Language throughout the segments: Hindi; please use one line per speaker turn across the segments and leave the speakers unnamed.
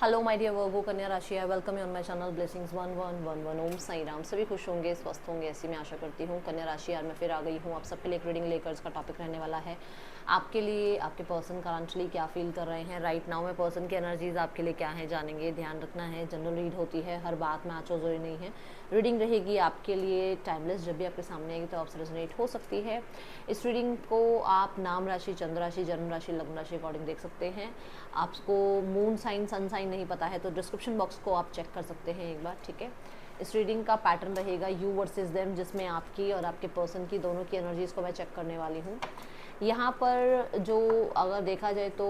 हेलो माय डियर वर्गो कन्या राशि, I welcome you on my channel blessings 1111। ओम साई राम। सभी खुश होंगे, स्वस्थ होंगे, ऐसी मैं आशा करती हूँ। कन्या राशि यार मैं फिर आ गई हूँ आप सबके लिए एक रीडिंग लेकर। इसका टॉपिक रहने वाला है आपके लिए आपके पर्सन करंटली क्या फील कर रहे हैं राइट नाउ में। पर्सन की एनर्जीज आपके लिए क्या है जानेंगे। ध्यान रखना है, जनरल रीड होती है, हर बात में आचो जोरी नहीं है। रीडिंग रहेगी आपके लिए टाइमलेस, जब भी आपके सामने आएगी तो आपसे रेजोनेट हो सकती है। इस रीडिंग को आप नाम राशि, चंद्र राशि, जन्म राशि, लग्न राशि अकॉर्डिंग देख सकते हैं। आपको मून साइन सन साइन नहीं पता है तो डिस्क्रिप्शन बॉक्स को आप चेक कर सकते हैं एक बार, ठीक है। इस रीडिंग का पैटर्न रहेगा यू वर्सेस देम, जिसमें आपकी और आपके पर्सन की दोनों की एनर्जीज को मैं चेक करने वाली हूँ। यहाँ पर जो अगर देखा जाए तो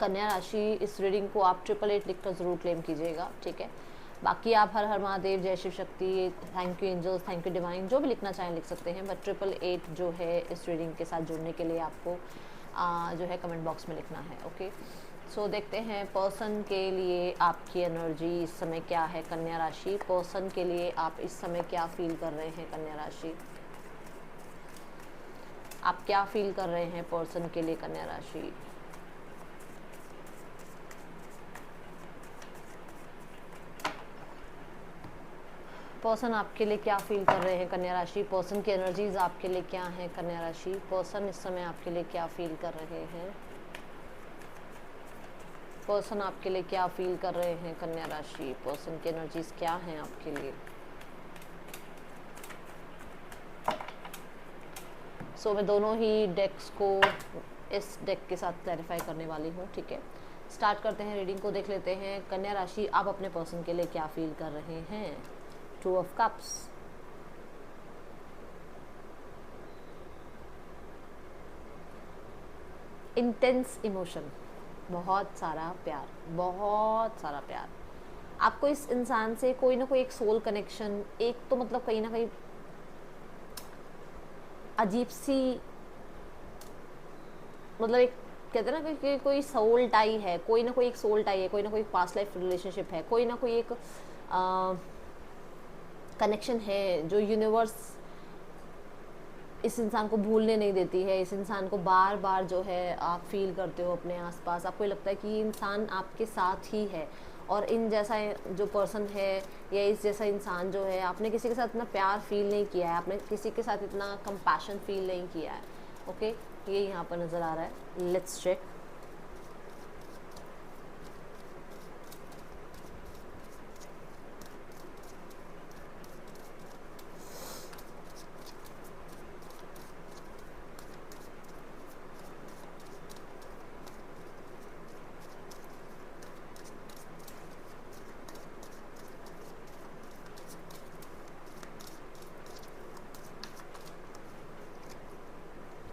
कन्या राशि, इस रीडिंग को आप 888 लिखकर ज़रूर क्लेम कीजिएगा, ठीक है। बाकी आप हर हर महादेव, जय Shiv Shakti, thank you angels, thank you divine, जो भी लिखना चाहें लिख सकते हैं। बट 888 जो है इस रीडिंग के साथ जुड़ने के लिए आपको जो है कमेंट बॉक्स में लिखना है, ओके। सो देखते हैं पर्सन के लिए आपकी एनर्जी इस समय क्या है। कन्या राशि, पर्सन के लिए आप इस समय क्या फील कर रहे हैं। कन्या राशि, आप क्या फील कर रहे हैं पर्सन के लिए। कन्या राशि, पर्सन आपके लिए क्या फील कर रहे हैं। कन्या राशि, पर्सन की एनर्जीज आपके लिए क्या है। कन्या राशि, पर्सन इस समय आपके लिए क्या फील कर रहे हैं। पर्सन आपके लिए क्या फील कर रहे हैं। कन्या राशि, पर्सन की एनर्जीज क्या हैं आपके लिए। सो मैं दोनों ही डेक्स को इस डेक के साथ क्लैरिफाई करने वाली हूँ, ठीक है। स्टार्ट करते हैं, रीडिंग को देख लेते हैं। कन्या राशि, आप अपने पर्सन के लिए क्या फील कर रहे हैं। 2 ऑफ कप्स, इंटेंस इमोशन, बहुत सारा प्यार, बहुत सारा प्यार। आपको इस इंसान से कोई ना कोई एक सोल कनेक्शन, एक तो मतलब कहीं ना कहीं अजीब सी, मतलब एक कहते हैं ना कि कोई सोल टाई है, कोई ना कोई एक सोल टाई है, कोई ना कोई पास्ट लाइफ रिलेशनशिप है, कोई ना कोई एक कनेक्शन है जो यूनिवर्स इस इंसान को भूलने नहीं देती है। इस इंसान को बार बार जो है आप फील करते हो अपने आसपास, आपको लगता है कि ये इंसान आपके साथ ही है। और इन जैसा जो पर्सन है या इस जैसा इंसान जो है, आपने किसी के साथ इतना प्यार फील नहीं किया है, आपने किसी के साथ इतना कंपैशन फील नहीं किया है, ओके। ये यहाँ पर नज़र आ रहा है। Let's check.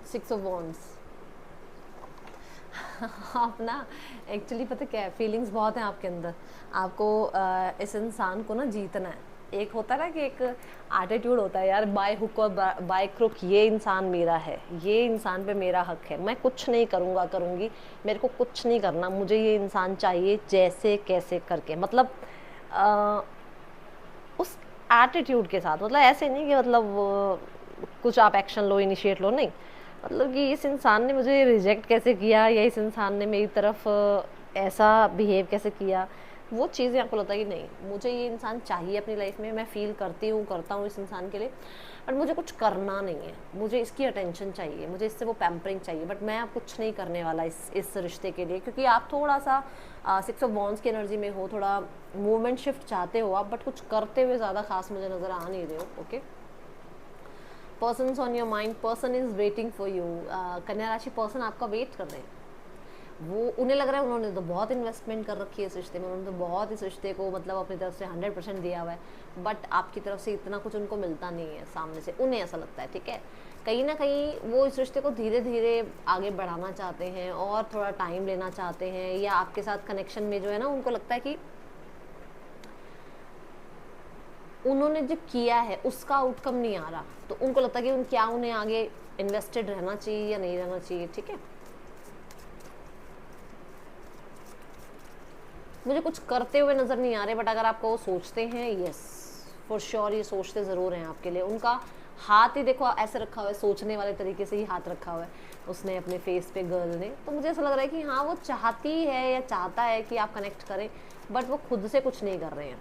Six of wands. आप ना एक्चुअली पता क्या है, फीलिंग्स बहुत हैं आपके अंदर। आपको इस इंसान को ना जीतना है। एक होता है ना कि एक एटीट्यूड होता है यार, बाय हुक और बाय क्रुक ये इंसान मेरा है, ये इंसान पे मेरा हक है, मैं कुछ नहीं करूँगा करूँगी, मेरे को कुछ नहीं करना, मुझे ये इंसान चाहिए जैसे कैसे करके। मतलब उस एटीट्यूड के साथ, मतलब ऐसे नहीं कि मतलब कुछ आप एक्शन लो, इनिशिएट लो, नहीं। मतलब कि इस इंसान ने मुझे रिजेक्ट कैसे किया या इस इंसान ने मेरी तरफ ऐसा बिहेव कैसे किया, वो चीज़ें आपको लगता है कि नहीं मुझे ये इंसान चाहिए अपनी लाइफ में, मैं फील करती हूँ, करता हूँ इस इंसान के लिए, बट मुझे कुछ करना नहीं है, मुझे इसकी अटेंशन चाहिए, मुझे इससे वो पैम्परिंग चाहिए, बट मैं आप कुछ नहीं करने वाला इस रिश्ते के लिए। क्योंकि आप थोड़ा सा 6 ऑफ वॉन्ड्स की एनर्जी में हो, थोड़ा मूवमेंट शिफ्ट चाहते हो आप, बट कुछ करते हुए ज़्यादा खास मुझे नज़र आ नहीं रहे हो, okay. Person on your mind, person is waiting for you. कन्या राशि, पर्सन आपका वेट कर रहे हैं। वो उन्हें लग रहा है उन्होंने तो बहुत इन्वेस्टमेंट कर रखी है इस रिश्ते में, उन्होंने तो बहुत इस रिश्ते को मतलब अपनी तरफ से 100% दिया हुआ है, बट आपकी तरफ से इतना कुछ उनको मिलता नहीं है सामने से, उन्हें ऐसा लगता है, ठीक है। कहीं ना कहीं वो इस रिश्ते को धीरे धीरे आगे बढ़ाना चाहते हैं और थोड़ा टाइम लेना चाहते हैं, या आपके साथ कनेक्शन में जो है ना उनको लगता है कि उन्होंने जो किया है उसका आउटकम नहीं आ रहा, तो उनको लगता है कि क्या उन्हें आगे इन्वेस्टेड रहना चाहिए या नहीं रहना चाहिए, ठीक है। मुझे कुछ करते हुए नज़र नहीं आ रहे, बट अगर आपको वो सोचते हैं, यस फॉर श्योर ये सोचते ज़रूर हैं आपके लिए। उनका हाथ ही देखो ऐसे रखा हुआ है, सोचने वाले तरीके से ही हाथ रखा हुआ है उसने अपने फेस पे, गर्ल ने। तो मुझे ऐसा लग रहा है कि हाँ वो चाहती है या चाहता है कि आप कनेक्ट करें, बट वो खुद से कुछ नहीं कर रहे हैं।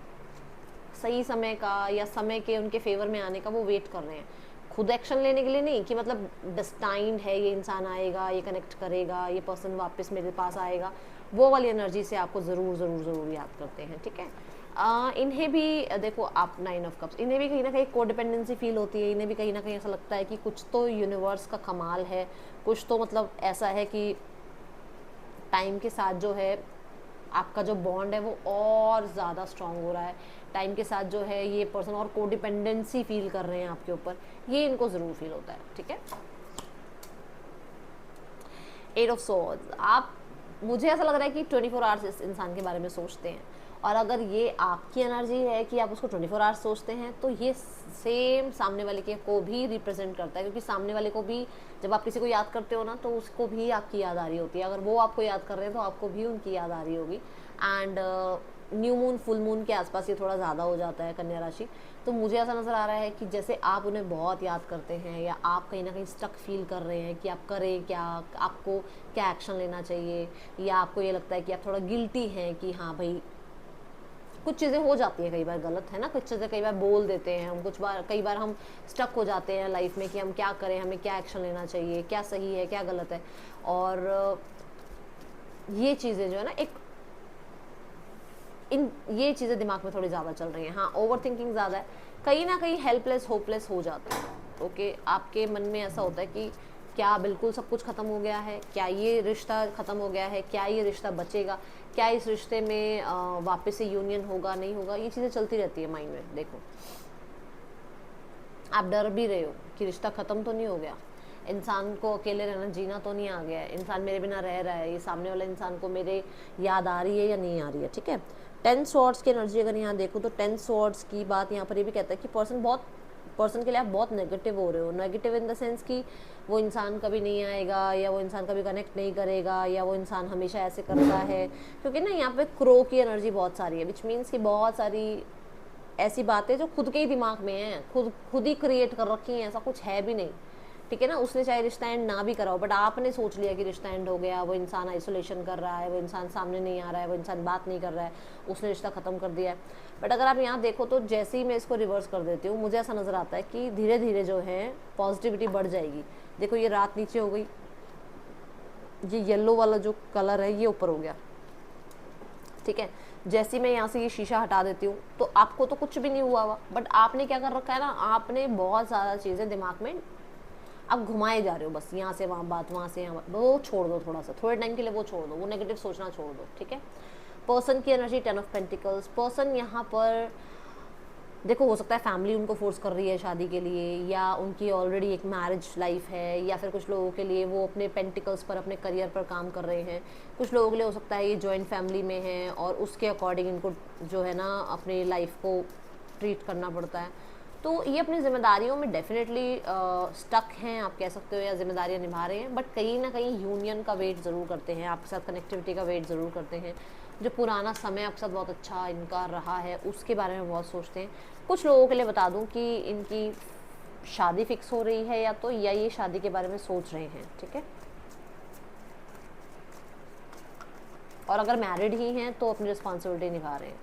सही समय का या समय के उनके फेवर में आने का वो वेट कर रहे हैं, खुद एक्शन लेने के लिए नहीं कि मतलब डिस्टाइंड है ये इंसान आएगा, ये कनेक्ट करेगा, ये पर्सन वापस मेरे पास आएगा। वो वाली एनर्जी से आपको ज़रूर ज़रूर ज़रूर याद करते हैं, ठीक है। इन्हें भी देखो आप 9 ऑफ कप्स, इन्हें भी कहीं ना कहीं कोडिपेंडेंसी फील होती है, इन्हें भी कहीं ना कहीं ऐसा लगता है कि कुछ तो यूनिवर्स का कमाल है, कुछ तो मतलब ऐसा है कि टाइम के साथ जो है आपका जो बॉन्ड है वो और ज़्यादा स्ट्रांग हो रहा है। टाइम के साथ जो है ये पर्सन और कोडिपेंडेंसी फील कर रहे हैं आपके ऊपर, ये इनको ज़रूर फील होता है, ठीक है। 8 ऑफ सॉर्ड्स, आप, मुझे ऐसा लग रहा है कि 24 आवर्स इस इंसान के बारे में सोचते हैं, और अगर ये आपकी एनर्जी है कि आप उसको 24 आवर्स सोचते हैं तो ये सेम सामने वाले के को भी रिप्रेजेंट करता है, क्योंकि सामने वाले को भी जब आप किसी को याद करते हो ना तो उसको भी आपकी याद आ रही होती है, अगर वो आपको याद कर रहे हैं तो आपको भी उनकी याद आ रही होगी। And new moon full moon के आसपास ये थोड़ा ज़्यादा हो जाता है कन्या राशि। तो मुझे ऐसा नज़र आ रहा है कि जैसे आप उन्हें बहुत याद करते हैं, या आप कहीं ना कहीं स्टक फील कर रहे हैं कि आप करें क्या, आपको क्या एक्शन लेना चाहिए, या आपको ये लगता है कि आप थोड़ा गिल्टी हैं कि हाँ भाई कुछ चीज़ें हो जाती हैं कई बार गलत, है ना, कुछ चीज़ें कई बार बोल देते हैं हम, कई बार हम स्टक हो जाते हैं लाइफ में कि हम क्या करें, हमें क्या एक्शन लेना चाहिए, क्या सही है क्या गलत है। और ये चीज़ें जो है ना ये चीज़ें दिमाग में थोड़ी ज़्यादा चल रही हैं। हाँ, ओवर थिंकिंग ज़्यादा है, कहीं ना कहीं हेल्पलेस होपलेस हो जाते हैं। ओके, आपके मन में ऐसा होता है कि क्या बिल्कुल सब कुछ ख़त्म हो गया है, क्या ये रिश्ता ख़त्म हो गया है, क्या ये रिश्ता बचेगा, क्या इस रिश्ते में वापस से यूनियन होगा नहीं होगा, ये चीज़ें चलती रहती है माइंड में। देखो आप डर भी रहे हो कि रिश्ता ख़त्म तो नहीं हो गया, इंसान को अकेले रहना जीना तो नहीं आ गया है, इंसान मेरे बिना रह रहा है, ये सामने वाले इंसान को मेरे याद आ रही है या नहीं आ रही है, ठीक है। 10 स्वॉर्ड्स की एनर्जी अगर यहाँ देखो तो 10 स्वॉर्ड्स की बात यहाँ पर ये भी कहता है कि पर्सन के लिए आप बहुत नेगेटिव हो रहे हो। नेगेटिव इन द सेंस कि वो इंसान कभी नहीं आएगा, या वो इंसान कभी कनेक्ट नहीं करेगा, या वो इंसान हमेशा ऐसे करता है, क्योंकि ना यहाँ पे क्रो की एनर्जी बहुत सारी है, विच मीन्स कि बहुत सारी ऐसी बातें जो खुद के ही दिमाग में हैं, खुद ही क्रिएट कर रखी हैं, ऐसा कुछ है भी नहीं, ठीक है ना। उसने चाहे रिश्ता एंड ना भी कराओ, बट आपने सोच लिया कि रिश्ता एंड हो गया, वो इंसान आइसोलेशन कर रहा है, वो इंसान सामने नहीं आ रहा है, वो इंसान बात नहीं कर रहा है, उसने रिश्ता ख़त्म कर दिया है। बट अगर आप यहाँ देखो तो जैसे ही मैं इसको रिवर्स कर देती हूँ, मुझे ऐसा नज़र आता है कि धीरे धीरे जो है पॉजिटिविटी बढ़ जाएगी। देखो ये रात नीचे हो गई, ये येलो वाला जो कलर है ये ऊपर हो गया, ठीक है। जैसे मैं यहाँ से ये शीशा हटा देती हूँ तो आपको तो कुछ भी नहीं हुआ हुआ, बट आपने क्या कर रखा है ना, आपने बहुत ज़्यादा चीज़ें दिमाग में आप घुमाए जा रहे हो, बस यहाँ से वहाँ बात, वहाँ से यहाँ बात, वो छोड़ दो, थोड़ा सा थोड़े टाइम के लिए वो छोड़ दो, वो नेगेटिव सोचना छोड़ दो, ठीक है। पर्सन की एनर्जी 10 ऑफ पेंटिकल्स, पर्सन यहाँ पर देखो हो सकता है फैमिली उनको फोर्स कर रही है शादी के लिए, या उनकी ऑलरेडी एक मैरिज लाइफ है, या फिर कुछ लोगों के लिए वो अपने पेंटिकल्स पर, अपने करियर पर काम कर रहे हैं। कुछ लोगों के लिए हो सकता है ये जॉइंट फैमिली में है और उसके अकॉर्डिंग इनको जो है ना अपनी लाइफ को ट्रीट करना पड़ता है। तो ये अपनी जिम्मेदारियों में डेफिनेटली स्टक हैं आप कह सकते हो, या जिम्मेदारियां निभा रहे हैं, बट कहीं ना कहीं यूनियन का वेट ज़रूर करते हैं, आपके साथ कनेक्टिविटी का वेट ज़रूर करते हैं। जो पुराना समय आपके साथ बहुत अच्छा इनका रहा है उसके बारे में बहुत सोचते हैं। कुछ लोगों के लिए बता दूं कि इनकी शादी फिक्स हो रही है, या ये शादी के बारे में सोच रहे हैं, ठीक है। और अगर मैरिड ही हैं तो अपनी रिस्पॉन्सिबिलिटी निभा रहे हैं,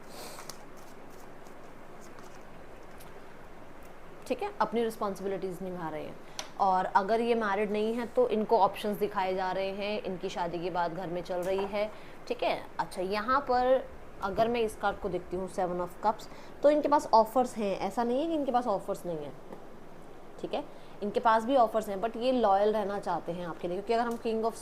ठीक है, अपनी रिस्पॉन्सिबिलिटीज़ निभा रहे हैं। और अगर ये मैरिड नहीं है तो इनको ऑप्शंस दिखाए जा रहे हैं, इनकी शादी की बात घर में चल रही है, ठीक है। अच्छा, यहाँ पर अगर मैं इस कार्ड को देखती हूँ 7 ऑफ कप्स, तो इनके पास ऑफर्स हैं, ऐसा नहीं है कि इनके पास ऑफर्स नहीं है, ठीक है, इनके पास भी ऑफर्स हैं, बट ये लॉयल रहना चाहते हैं आपके लिए, क्योंकि अगर हम किंग ऑफ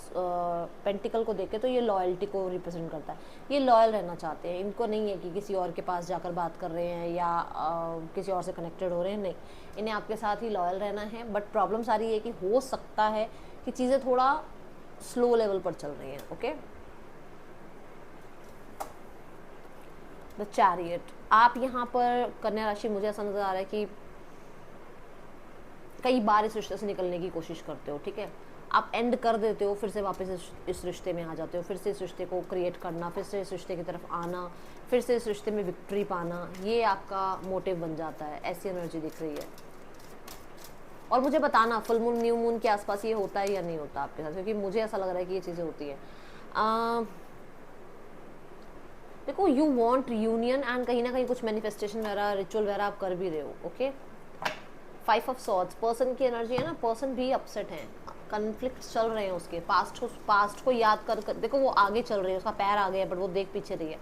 पेंटिकल को देखें तो ये लॉयल्टी को रिप्रेजेंट करता है। ये लॉयल रहना चाहते हैं, इनको नहीं है कि किसी और के पास जाकर बात कर रहे हैं या किसी और से कनेक्टेड हो रहे हैं, नहीं, इन्हें आपके साथ ही लॉयल रहना है। बट प्रॉब्लम सारी है कि हो सकता है कि चीज़ें थोड़ा स्लो लेवल पर चल रही हैं, ओके। द चैरियट, आप यहाँ पर कन्या राशि, मुझे ऐसा नज़र आ रहा है कि कई बार इस रिश्ते से निकलने की कोशिश करते हो, ठीक है, आप एंड कर देते हो, फिर से वापस इस रिश्ते में आ जाते हो, फिर से इस रिश्ते को क्रिएट करना, फिर से इस रिश्ते की तरफ आना, फिर से इस रिश्ते में विक्ट्री पाना, ये आपका मोटिव बन जाता है, ऐसी एनर्जी दिख रही है। और मुझे बताना फुल मून न्यू मून के आसपास ये होता है या नहीं होता आपके साथ, क्योंकि मुझे ऐसा लग रहा है कि ये चीज़ें होती हैं। देखो यू वांट यूनियन एंड कहीं ना कहीं कुछ मैनिफेस्टेशन वगैरह रिचुअल वगैरह आप कर भी रहे हो। ओके, 5 ऑफ सॉर्ड्स पर्सन की एनर्जी है ना, पर्सन भी अपसेट है, कन्फ्लिक्ट चल रहे हैं उसके पास्ट को याद कर देखो वो आगे चल रही है, उसका पैर आगे है बट वो देख पीछे रही है,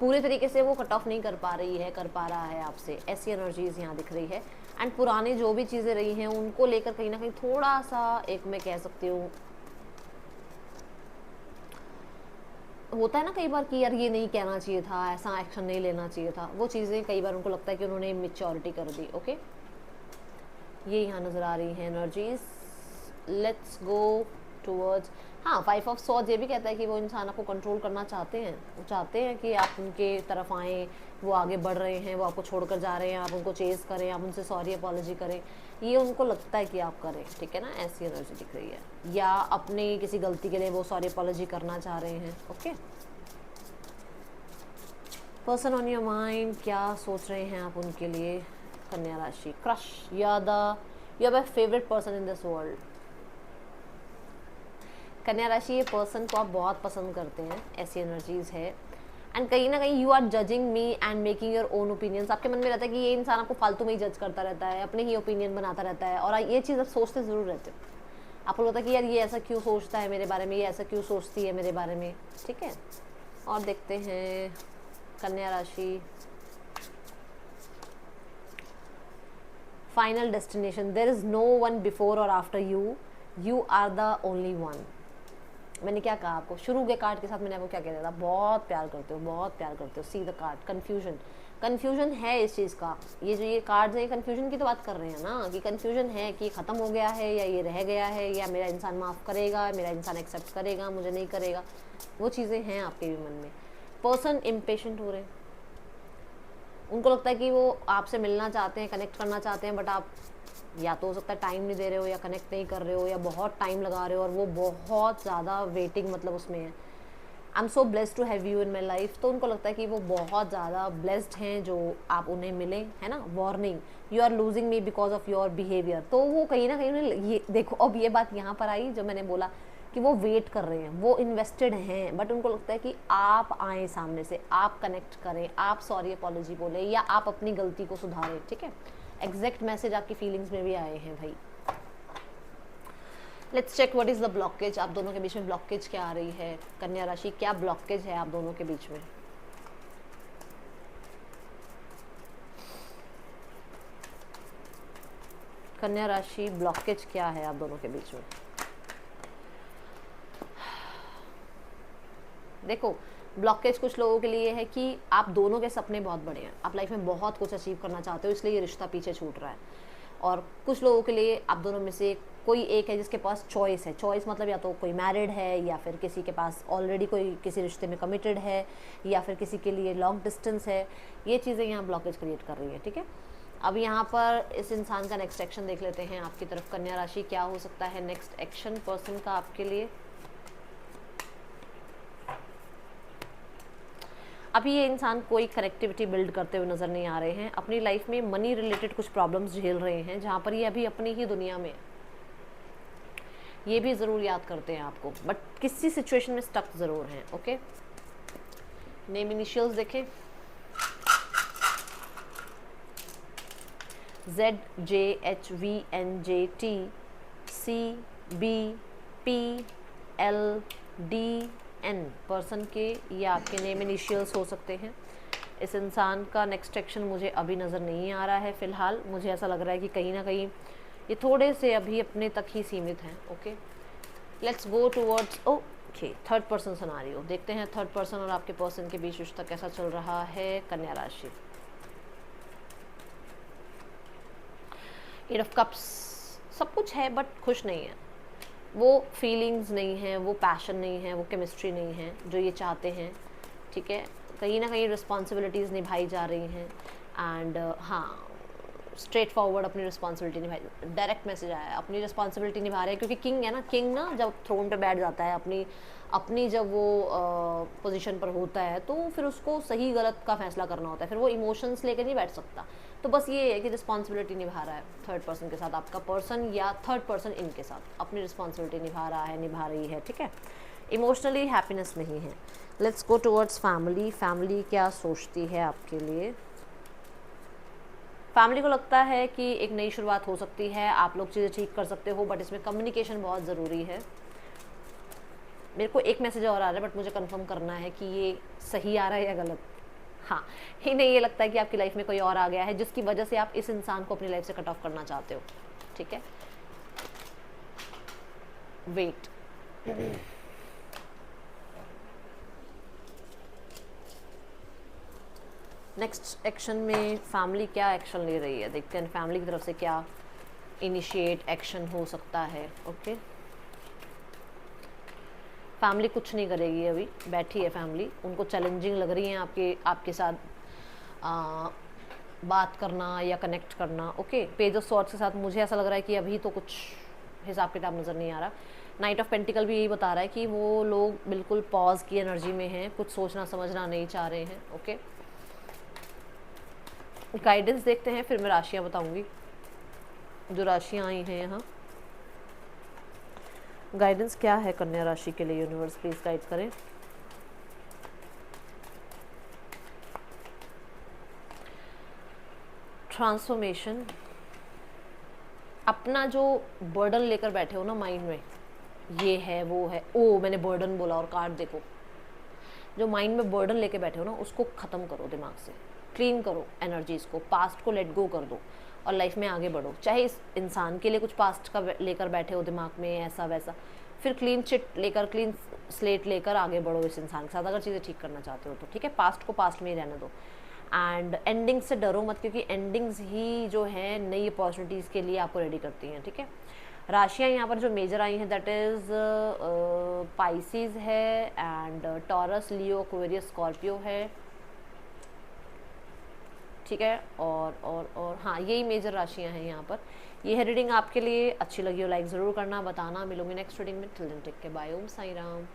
पूरे तरीके से वो कट ऑफ नहीं कर पा रही है, कर पा रहा है आपसे, ऐसी एनर्जीज यहाँ दिख रही है। एंड पुरानी जो भी चीज़ें रही हैं उनको लेकर कहीं ना कहीं थोड़ा सा एक मैं कह सकती हूँ, होता है ना कई बार कि यार ये नहीं कहना चाहिए था, ऐसा एक्शन नहीं लेना चाहिए था, वो चीज़ें कई बार उनको लगता है कि उन्होंने मेच्योरिटी कर दी। ओके, ये यहाँ नज़र आ रही है एनर्जीज। लेट्स गो टूवर्ड्स, हाँ 5 ऑफ सॉर्ड्स ये भी कहता है कि वो इंसान आपको कंट्रोल करना चाहते हैं, वो चाहते हैं कि आप उनके तरफ आएँ, वो आगे बढ़ रहे हैं, वो आपको छोड़कर जा रहे हैं, आप उनको चेज़ करें, आप उनसे सॉरी अपॉलॉजी करें, ये उनको लगता है कि आप करें, ठीक है ना, ऐसी एनर्जी दिख रही है। या अपनी किसी गलती के लिए वो सॉरी अपॉलॉजी करना चाह रहे हैं। Okay, person on your mind, क्या सोच रहे हैं आप उनके लिए, कन्या राशि। क्रश या you are my favourite person in this world. कन्या राशि, ये पर्सन को आप बहुत पसंद करते हैं, ऐसी एनर्जीज है। एंड कहीं ना कहीं you are judging me and making your own opinions, आपके मन में रहता है कि ये इंसान आपको फालतू में ही जज करता रहता है, अपने ही ओपिनियन बनाता रहता है, और ये चीज़ आप सोचते ज़रूर रहते हो, आपको लगता है कि यार ये ऐसा क्यों सोचता है मेरे बारे में, ये ऐसा क्यों सोचती है मेरे बारे में, ठीक है। और देखते हैं कन्या राशि, final destination, there is no one before और after you, you are the only one. मैंने क्या कहा आपको शुरू के कार्ड के साथ, मैंने आपको क्या कह दिया था, बहुत प्यार करते हो, बहुत प्यार करते हो। See the card, confusion, confusion है इस चीज़ का, ये जो ये कार्ड्स है कन्फ्यूजन की तो बात कर रहे हैं ना, कि कन्फ्यूजन है कि ख़त्म हो गया है या ये रह गया है, या मेरा इंसान माफ़ करेगा, मेरा इंसान एक्सेप्ट करेगा, मुझे नहीं करेगा, वो चीज़ें हैं आपके भी मन में। पर्सन इम्पेशेंट हो रहे हैं, उनको लगता है कि वो आपसे मिलना चाहते हैं, कनेक्ट करना चाहते हैं, बट आप या तो हो सकता है टाइम नहीं दे रहे हो, या कनेक्ट नहीं कर रहे हो, या बहुत टाइम लगा रहे हो, और वो बहुत ज़्यादा वेटिंग मतलब उसमें है। I am so blessed to have you in my life, तो उनको लगता है कि वो बहुत ज़्यादा ब्लेस्ड हैं जो आप उन्हें मिले, है ना। Warning, you are losing me because of your behaviour, तो वो कहीं ना कहीं ये देखो, अब ये बात यहाँ पर आई जो मैंने बोला कि वो वेट कर रहे हैं, वो इन्वेस्टेड हैं, बट उनको लगता है कि आप आएँ सामने से, आप कनेक्ट करें, आप सॉरी अपॉलॉजी बोलें, या आप अपनी गलती को सुधारें, ठीक है। एग्जैक्ट मैसेज आपकी फीलिंग्स में भी आए हैं भाई। Let's check what is the blockage, आप दोनों के बीच में ब्लॉकेज क्या आ रही है, कन्या राशि क्या ब्लॉकेज है आप दोनों के बीच में। कन्या राशि ब्लॉकेज क्या है आप दोनों के बीच में। देखो ब्लॉकेज कुछ लोगों के लिए है कि आप दोनों के सपने बहुत बड़े हैं, आप लाइफ में बहुत कुछ अचीव करना चाहते हो, इसलिए ये रिश्ता पीछे छूट रहा है। और कुछ लोगों के लिए आप दोनों में से कोई एक है जिसके पास चॉइस है, चॉइस मतलब या तो कोई मैरिड है, या फिर किसी के पास ऑलरेडी कोई किसी रिश्ते में कमिटेड है, या फिर किसी के लिए लॉन्ग डिस्टेंस है। ये चीज़ें यहाँ ब्लॉकेज क्रिएट कर रही है, ठीक है। अब यहाँ पर इस इंसान का नेक्स्ट एक्शन देख लेते हैं आपकी तरफ। कन्या राशि क्या हो सकता है नेक्स्ट एक्शन पर्सन का आपके लिए। अभी ये इंसान कोई कनेक्टिविटी बिल्ड करते हुए नज़र नहीं आ रहे हैं, अपनी लाइफ में मनी रिलेटेड कुछ प्रॉब्लम्स झेल रहे हैं, जहाँ पर ये अभी अपनी ही दुनिया में, ये भी ज़रूर याद करते हैं आपको, बट किसी सिचुएशन में स्टक ज़रूर हैं। ओके, नेम इनिशियल्स देखें, ZJHVNJTCBPLDN पर्सन के ये आपके नेम इनिशियल्स हो सकते हैं। इस इंसान का नेक्स्ट एक्शन मुझे अभी नज़र नहीं आ रहा है फ़िलहाल, मुझे ऐसा लग रहा है कि कहीं ना कहीं ये थोड़े से अभी अपने तक ही सीमित हैं। Okay, let's go towards okay third person scenario, देखते हैं थर्ड पर्सन और आपके पर्सन के बीच रिश्ता कैसा चल रहा है। कन्या राशि, एट ऑफ कप्स, सब कुछ है बट खुश नहीं है, वो फीलिंग्स नहीं है, वो पैशन नहीं है, वो केमिस्ट्री नहीं है जो ये चाहते हैं, ठीक है। कहीं ना कहीं रिस्पॉन्सिबिलिटीज़ निभाई जा रही हैं, एंड हाँ स्ट्रेट फॉरवर्ड अपनी रिस्पॉन्सिबिलिटी निभाई, डायरेक्ट मैसेज आया है, अपनी रिस्पॉन्सिबिलिटी निभा रहे हैं, क्योंकि किंग है ना, किंग ना जब थ्रोन पे बैठ जाता है, अपनी अपनी जब वो पोजीशन पर होता है, तो फिर उसको सही गलत का फैसला करना होता है, फिर वो इमोशंस लेकर नहीं बैठ सकता। तो बस ये है कि रिस्पॉन्सिबिलिटी निभा रहा है थर्ड पर्सन के साथ, आपका पर्सन या थर्ड पर्सन इनके साथ अपनी रिस्पॉन्सिबिलिटी निभा रहा है, निभा रही है, ठीक है। इमोशनली हैप्पीनेस नहीं है। Let's go towards family. Family क्या सोचती है आपके लिए? फैमिली को लगता है कि एक नई शुरुआत हो सकती है, आप लोग चीज़ें ठीक कर सकते हो, बट इसमें कम्युनिकेशन बहुत ज़रूरी है। मेरे को एक मैसेज और आ रहा है, बट मुझे कंफर्म करना है कि ये सही आ रहा है या गलत। हाँ, ही नहीं, ये लगता है कि आपकी लाइफ में कोई और आ गया है जिसकी वजह से आप इस इंसान को अपनी लाइफ से कट ऑफ करना चाहते हो, ठीक है। वेट, नेक्स्ट एक्शन में फैमिली क्या एक्शन ले रही है, देखते हैं फैमिली की तरफ से क्या इनिशिएट एक्शन हो सकता है। ओके, फैमिली कुछ नहीं करेगी, अभी बैठी है फैमिली, उनको चैलेंजिंग लग रही है आपके साथ बात करना या कनेक्ट करना। ओके, पेज ऑफ सॉर्ड्स के साथ मुझे ऐसा लग रहा है कि अभी तो कुछ हिसाब किताब नज़र नहीं आ रहा। नाइट ऑफ पेंटिकल भी यही बता रहा है कि वो लोग बिल्कुल पॉज की एनर्जी में हैं, कुछ सोचना समझना नहीं चाह रहे हैं। ओके, गाइडेंस देखते हैं, फिर मैं राशियाँ बताऊंगी जो राशियाँ आई हैं यहाँ। गाइडेंस क्या है कन्या राशि के लिए? यूनिवर्स प्लीज गाइड करें। ट्रांसफॉर्मेशन, अपना जो बर्डन लेकर बैठे हो ना माइंड में, ये है वो है, ओ मैंने बर्डन बोला और कार्ड देखो, जो माइंड में बर्डन लेके बैठे हो ना, उसको ख़त्म करो, दिमाग से क्लीन करो एनर्जीज को, पास्ट को लेट गो कर दो और लाइफ में आगे बढ़ो। चाहे इस इंसान के लिए कुछ पास्ट का लेकर बैठे हो दिमाग में ऐसा वैसा, फिर क्लीन चिट लेकर, क्लीन स्लेट लेकर आगे बढ़ो इस इंसान के साथ, अगर चीज़ें ठीक करना चाहते हो तो, ठीक है। पास्ट को पास्ट में ही रहने दो एंड एंडिंग से डरो मत, क्योंकि एंडिंग्स ही जो है नई अपॉर्चुनिटीज़ के लिए आपको रेडी करती हैं, ठीक है। राशियाँ यहाँ पर जो मेजर आई हैं दैट इज़ पाइसिस है and taurus, Leo, Aquarius, Scorpio है, ठीक है। और हाँ, यही मेजर राशियाँ हैं यहाँ पर। ये है रीडिंग आपके लिए, अच्छी लगी हो लाइक ज़रूर करना, बताना। मिलूंगी नेक्स्ट रीडिंग में, till then take care, bye, Om Sai Ram.